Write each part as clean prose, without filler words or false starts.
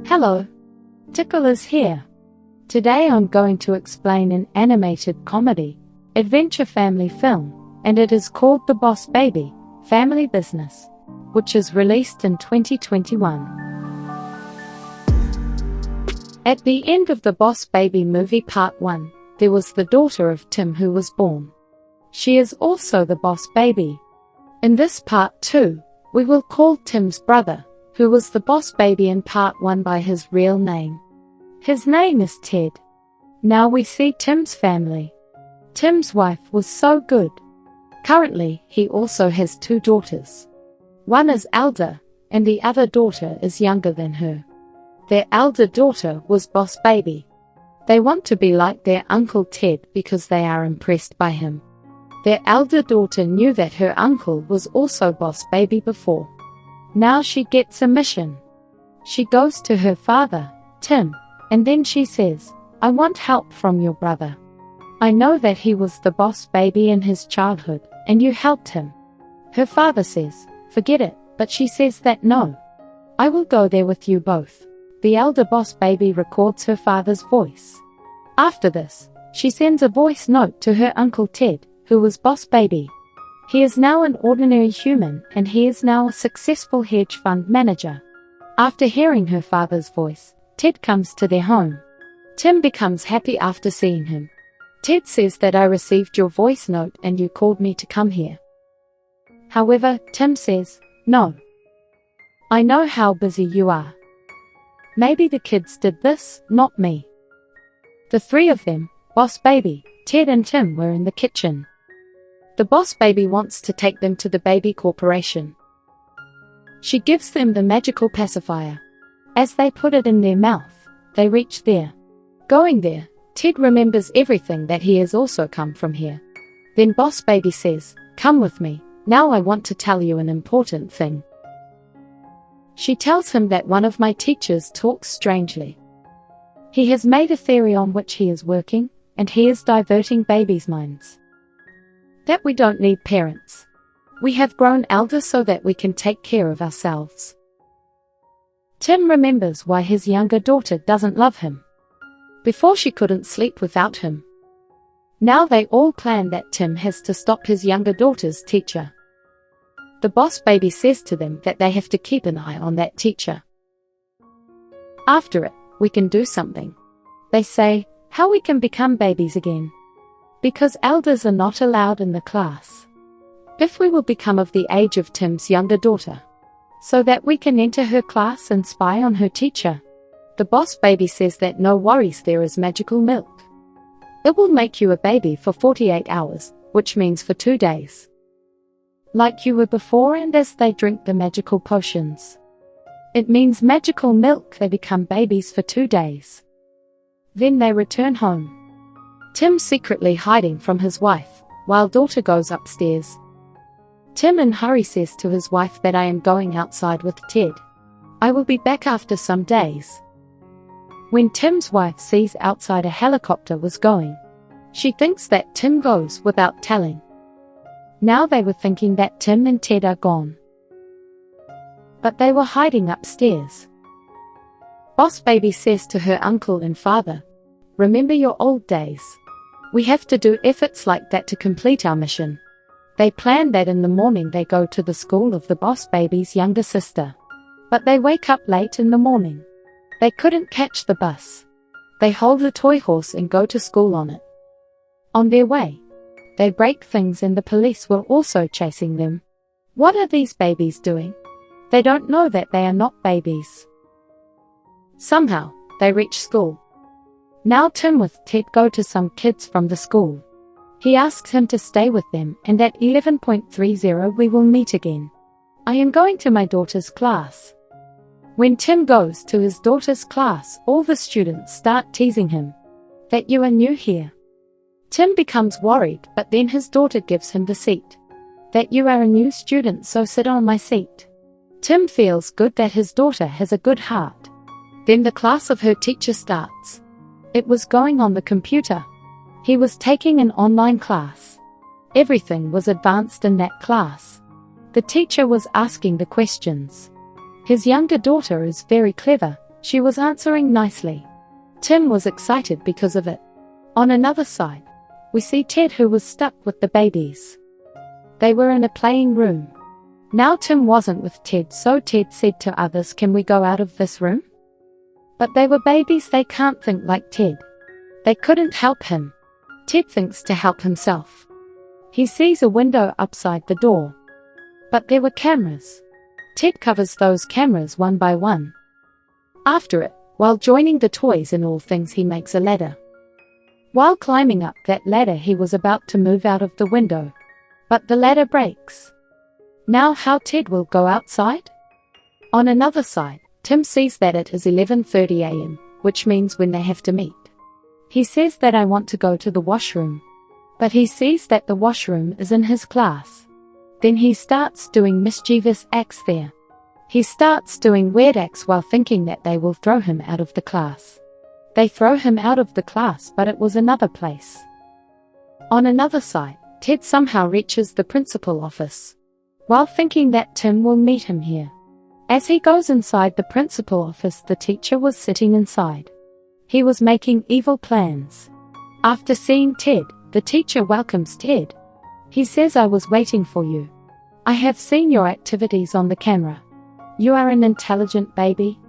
Hello, Tickle is here. Today I'm going to explain an animated comedy, adventure family film, and it is called The Boss Baby, Family Business, which is released in 2021. At the end of the Boss Baby movie Part 1, there was the daughter of Tim who was born. She is also the Boss Baby. In this Part 2, we will call Tim's brother, who was the Boss Baby in Part 1 by his real name. His name is Ted. Now we see Tim's family. Tim's wife was so good. Currently, he also has two daughters. One is elder, and the other daughter is younger than her. Their elder daughter was Boss Baby. They want to be like their Uncle Ted because they are impressed by him. Their elder daughter knew that her uncle was also Boss Baby before. Now she gets a mission. She goes to her father, Tim, and then she says, "I want help from your brother. I know that he was the Boss Baby in his childhood, and you helped him." Her father says, "Forget it," but she says that no. "I will go there with you both." The elder Boss Baby records her father's voice. After this, she sends a voice note to her Uncle Ted, who was Boss Baby. He is now an ordinary human and he is now a successful hedge fund manager. After hearing her father's voice, Ted comes to their home. Tim becomes happy after seeing him. Ted says that "I received your voice note and you called me to come here." However, Tim says, "No. I know how busy you are. Maybe the kids did this, not me." The three of them, Boss Baby, Ted and Tim, were in the kitchen. The Boss Baby wants to take them to the baby corporation. She gives them the magical pacifier. As they put it in their mouth, they reach there. Going there, Ted remembers everything that he has also come from here. Then Boss Baby says, "Come with me, now I want to tell you an important thing." She tells him that one of my teachers talks strangely. He has made a theory on which he is working, and he is diverting babies' minds. That we don't need parents. We have grown elder so that we can take care of ourselves. Tim remembers why his younger daughter doesn't love him. Before she couldn't sleep without him. Now they all plan that Tim has to stop his younger daughter's teacher. The Boss Baby says to them that they have to keep an eye on that teacher. After it, we can do something. They say, how we can become babies again. Because elders are not allowed in the class. If we will become of the age of Tim's younger daughter. So that we can enter her class and spy on her teacher. The Boss Baby says that no worries, there is magical milk. It will make you a baby for 48 hours, which means for 2 days. Like you were before, and as they drink the magical potions. It means magical milk, they become babies for 2 days. Then they return home. Tim secretly hiding from his wife, while daughter goes upstairs. Tim in hurry says to his wife that "I am going outside with Ted. I will be back after some days." When Tim's wife sees outside a helicopter was going, she thinks that Tim goes without telling. Now they were thinking that Tim and Ted are gone. But they were hiding upstairs. Boss Baby says to her uncle and father, "Remember your old days. We have to do efforts like that to complete our mission." They plan that in the morning they go to the school of the Boss Baby's younger sister. But they wake up late in the morning. They couldn't catch the bus. They hold a toy horse and go to school on it. On their way, they break things and the police were also chasing them. What are these babies doing? They don't know that they are not babies. Somehow, they reach school. Now Tim with Ted go to some kids from the school. He asks him to stay with them, and at 11:30 we will meet again. I am going to my daughter's class. When Tim goes to his daughter's class, all the students start teasing him. That you are new here. Tim becomes worried, but then his daughter gives him the seat. That you are a new student, so sit on my seat. Tim feels good that his daughter has a good heart. Then the class of her teacher starts. It was going on the computer. He was taking an online class. Everything was advanced in that class. The teacher was asking the questions. His younger daughter is very clever, She was answering nicely. Tim was excited because of it. On another side, we see Ted, who was stuck with the babies. They were in a playing room. Now Tim wasn't with Ted, so Ted said to others, "Can we go out of this room?" But they were babies, they can't think like Ted. They couldn't help him. Ted thinks to help himself. He sees a window upside the door. But there were cameras. Ted covers those cameras one by one. After it, while joining the toys and all things, he makes a ladder. While climbing up that ladder, he was about to move out of the window. But the ladder breaks. Now how Ted will go outside? On another side, Tim sees that it is 11:30 a.m., which means when they have to meet. He says that I want to go to the washroom. But he sees that the washroom is in his class. Then he starts doing mischievous acts there. He starts doing weird acts while thinking that they will throw him out of the class. They throw him out of the class, but it was another place. On another side, Ted somehow reaches the principal office, while thinking that Tim will meet him here. As he goes inside the principal office, the teacher was sitting inside. He was making evil plans. After seeing Ted, the teacher welcomes Ted. He says, "I was waiting for you. I have seen your activities on the camera. You are an intelligent baby.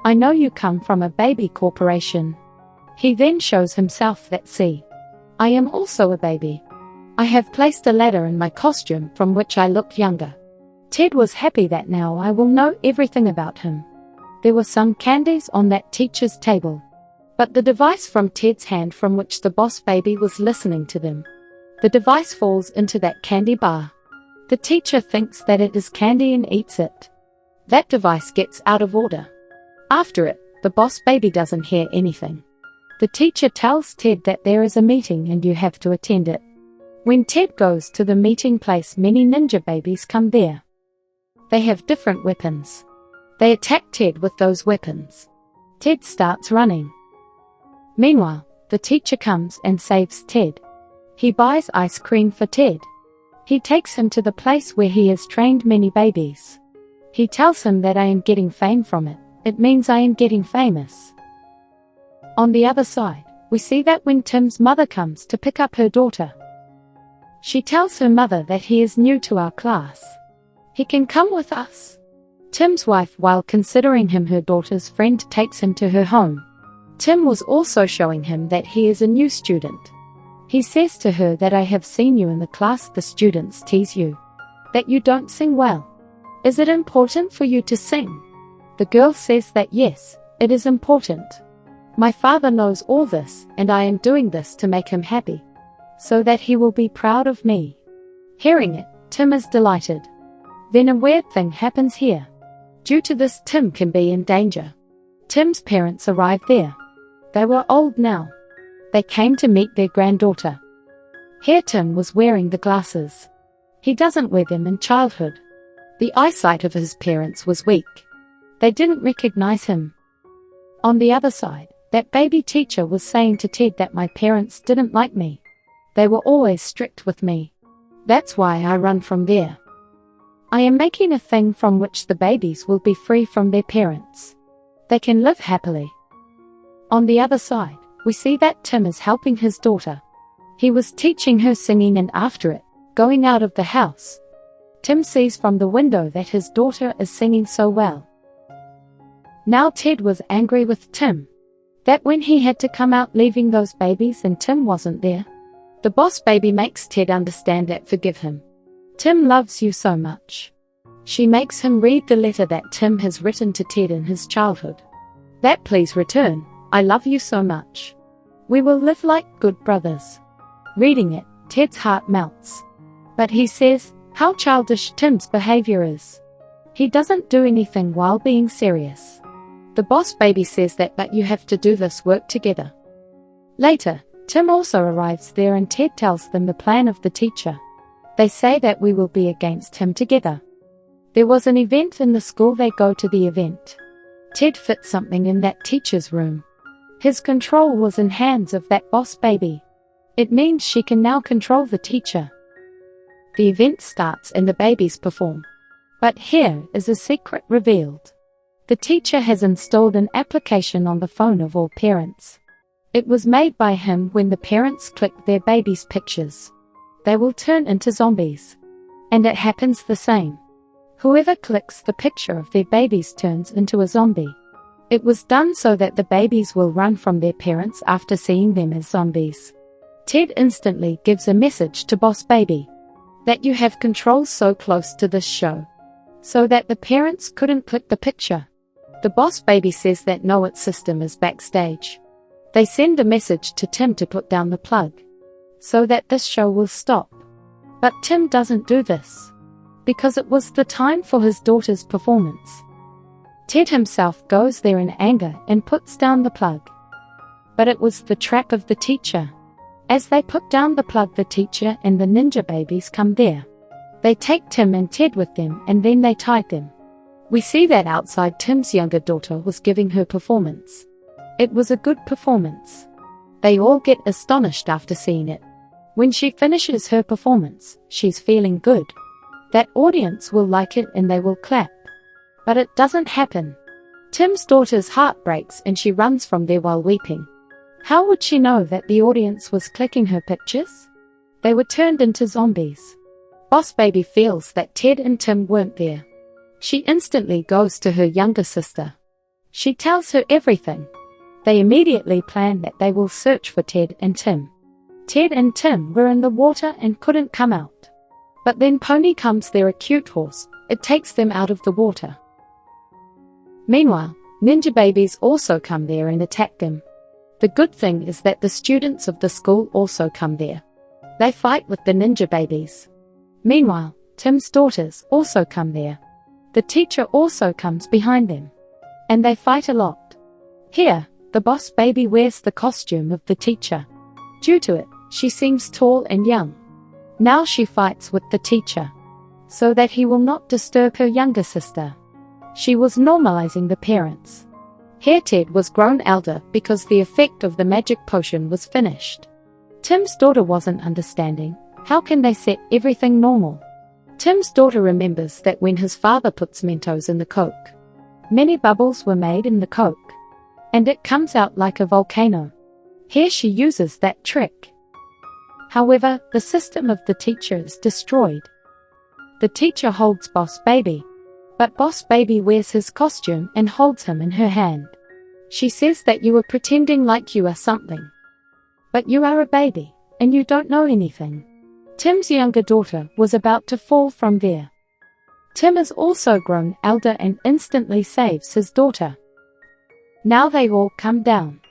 I know you come from a baby corporation." He then shows himself that, "See, I am also a baby. I have placed a ladder in my costume from which I look younger." Ted was happy that now I will know everything about him. There were some candies on that teacher's table. But the device from Ted's hand, from which the boss baby was listening to them, the device falls into that candy bar. The teacher thinks that it is candy and eats it. That device gets out of order. After it, the boss baby doesn't hear anything. The teacher tells Ted that there is a meeting and you have to attend it. When Ted goes to the meeting place, many ninja babies come there. They have different weapons. They attack Ted with those weapons. Ted starts running. Meanwhile, the teacher comes and saves Ted. He buys ice cream for Ted. He takes him to the place where he has trained many babies. He tells him that I am getting fame from it. It means I am getting famous. On the other side, we see that when Tim's mother comes to pick up her daughter, she tells her mother that he is new to our class. He can come with us. Tim's wife, while considering him her daughter's friend, takes him to her home. Tim was also showing him that he is a new student. He says to her that I have seen you in the class, the students tease you, that you don't sing well. Is it important for you to sing? The girl says that yes, it is important. My father knows all this, and I am doing this to make him happy, so that he will be proud of me. Hearing it, Tim is delighted. Then a weird thing happens here. Due to this, Tim can be in danger. Tim's parents arrive there. They were old now. They came to meet their granddaughter. Here Tim was wearing the glasses. He doesn't wear them in childhood. The eyesight of his parents was weak. They didn't recognize him. On the other side, that baby teacher was saying to Ted that my parents didn't like me. They were always strict with me. That's why I run from there. I am making a thing from which the babies will be free from their parents. They can live happily. On the other side, we see that Tim is helping his daughter. He was teaching her singing, and after it, going out of the house, Tim sees from the window that his daughter is singing so well. Now Ted was angry with Tim, that when he had to come out leaving those babies and Tim wasn't there. The boss baby makes Ted understand that forgive him. Tim loves you so much. She makes him read the letter that Tim has written to Ted in his childhood. That please return, I love you so much. We will live like good brothers. Reading it, Ted's heart melts. But he says, how childish Tim's behavior is. He doesn't do anything while being serious. The boss baby says that, but you have to do this work together. Later, Tim also arrives there and Ted tells them the plan of the teacher. They say that we will be against him together. There was an event in the school, they go to the event. Ted fits something in that teacher's room. His control was in hands of that boss baby. It means she can now control the teacher. The event starts and the babies perform. But here is a secret revealed. The teacher has installed an application on the phone of all parents. It was made by him. When the parents click their baby's pictures, they will turn into zombies. And it happens the same. Whoever clicks the picture of their babies turns into a zombie. It was done so that the babies will run from their parents after seeing them as zombies. Ted instantly gives a message to Boss Baby that you have controls so close to this show, so that the parents couldn't click the picture. The Boss Baby says that no, its system is backstage. They send a message to Tim to put down the plug, so that this show will stop. But Tim doesn't do this, because it was the time for his daughter's performance. Ted himself goes there in anger and puts down the plug. But it was the trap of the teacher. As they put down the plug, the teacher and the ninja babies come there. They take Tim and Ted with them, and then they tied them. We see that outside, Tim's younger daughter was giving her performance. It was a good performance. They all get astonished after seeing it. When she finishes her performance, she's feeling good. That audience will like it and they will clap. But it doesn't happen. Tim's daughter's heart breaks and she runs from there while weeping. How would she know that the audience was clicking her pictures? They were turned into zombies. Boss Baby feels that Ted and Tim weren't there. She instantly goes to her younger sister. She tells her everything. They immediately plan that they will search for Ted and Tim. Ted and Tim were in the water and couldn't come out. But then Pony comes, their cute horse. It takes them out of the water. Meanwhile, ninja babies also come there and attack them. The good thing is that the students of the school also come there. They fight with the ninja babies. Meanwhile, Tim's daughters also come there. The teacher also comes behind them. And they fight a lot. Here, the Boss Baby wears the costume of the teacher. Due to it, she seems tall and young. Now she fights with the teacher, so that he will not disturb her younger sister. She was normalizing the parents. Here Ted was grown elder because the effect of the magic potion was finished. Tim's daughter wasn't understanding. How can they set everything normal? Tim's daughter remembers that when his father puts Mentos in the Coke, many bubbles were made in the Coke, and it comes out like a volcano. Here she uses that trick. However, the system of the teacher is destroyed. The teacher holds Boss Baby, but Boss Baby wears his costume and holds him in her hand. She says that you are pretending like you are something. But you are a baby, and you don't know anything. Tim's younger daughter was about to fall from there. Tim is also grown elder and instantly saves his daughter. Now they all come down.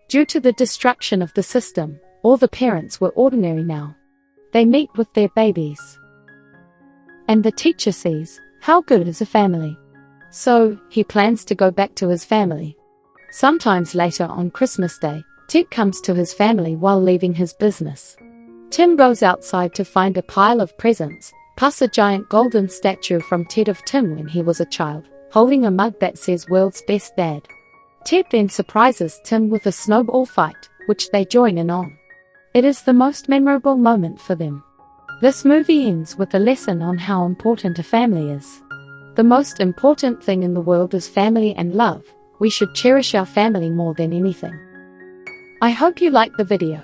Due to the destruction of the system, all the parents were ordinary now. They meet with their babies. And the teacher sees, how good is a family? So, he plans to go back to his family. Sometimes later on Christmas Day, Ted comes to his family while leaving his business. Tim goes outside to find a pile of presents, plus a giant golden statue from Ted of Tim when he was a child, holding a mug that says World's Best Dad. Ted then surprises Tim with a snowball fight, which they join in on. It is the most memorable moment for them. This movie ends with a lesson on how important a family is. The most important thing in the world is family and love. We should cherish our family more than anything. I hope you liked the video.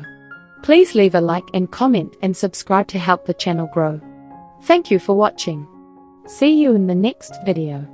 Please leave a like and comment and subscribe to help the channel grow. Thank you for watching. See you in the next video.